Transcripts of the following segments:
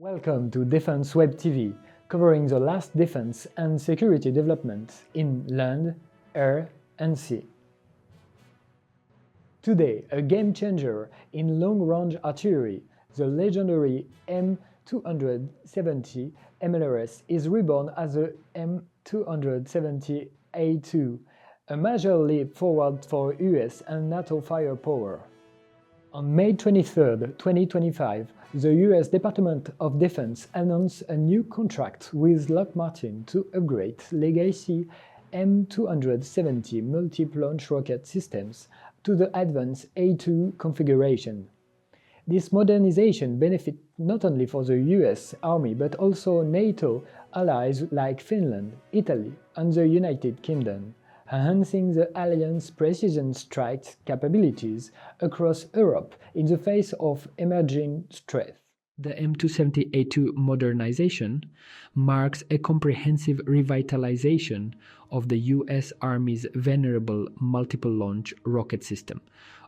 Welcome to Defense Web TV, covering the last defense and security developments in land, air and sea. Today, a game changer in long-range artillery, the legendary M270 MLRS is reborn as the M270A2, a major leap forward for US and NATO firepower. On May 23, 2025, the US Department of Defense announced a new contract with Lockheed Martin to upgrade legacy M270 multi-launch rocket systems to the advanced A2 configuration. This modernization benefits not only for the US Army but also NATO allies like Finland, Italy and the United Kingdom, enhancing the alliance's precision strike capabilities across Europe in the face of emerging threats. The M270A2 modernization marks a comprehensive revitalization of the US Army's venerable multiple-launch rocket system,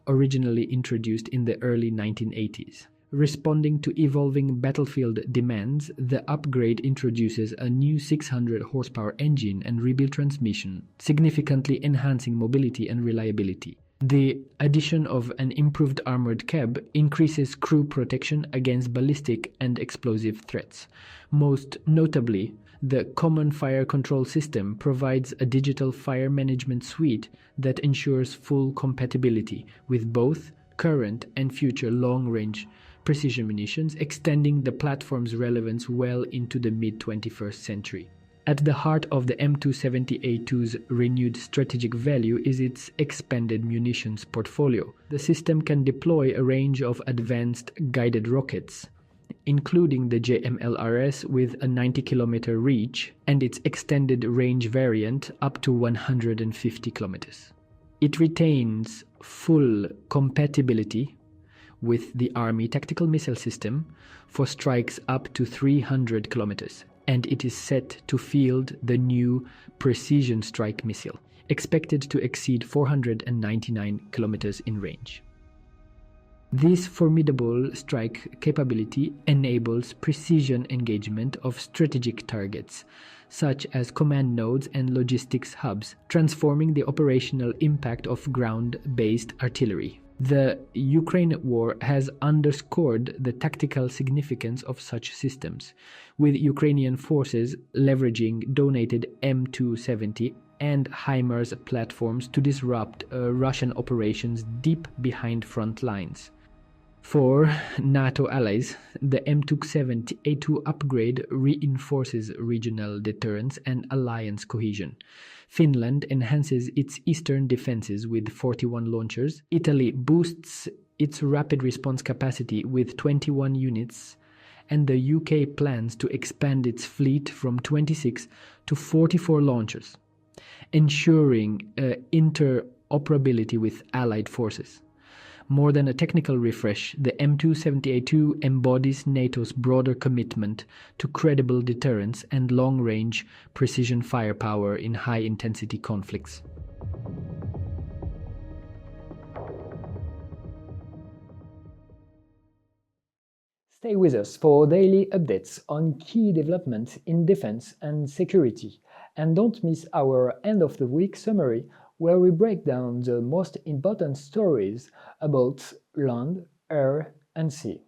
originally introduced in the early 1980s. Responding to evolving battlefield demands, the upgrade introduces a new 600-horsepower engine and rebuilt transmission, significantly enhancing mobility and reliability. The addition of an improved armored cab increases crew protection against ballistic and explosive threats. Most notably, the Common Fire Control System provides a digital fire management suite that ensures full compatibility with both current and future long-range precision munitions, extending the platform's relevance well into the mid-21st century. At the heart of the M270A2's renewed strategic value is its expanded munitions portfolio. The system can deploy a range of advanced guided rockets, including the MLRS with a 90-kilometer reach and its extended range variant up to 150 kilometers. It retains full compatibility with the Army Tactical Missile System for strikes up to 300 kilometers, and it is set to field the new Precision Strike Missile, expected to exceed 499 kilometers in range. This formidable strike capability enables precision engagement of strategic targets, such as command nodes and logistics hubs, transforming the operational impact of ground-based artillery. The Ukraine war has underscored the tactical significance of such systems, with Ukrainian forces leveraging donated M270 and HIMARS platforms to disrupt Russian operations deep behind front lines. For NATO allies, the M270A2 upgrade reinforces regional deterrence and alliance cohesion. Finland enhances its eastern defenses with 41 launchers. Italy boosts its rapid response capacity with 21 units, and the UK plans to expand its fleet from 26 to 44 launchers, ensuring interoperability with allied forces. More than a technical refresh, the M270A2 embodies NATO's broader commitment to credible deterrence and long-range precision firepower in high-intensity conflicts. Stay with us for daily updates on key developments in defense and security, and don't miss our end-of-the-week summary where we break down the most important stories about land, air and sea.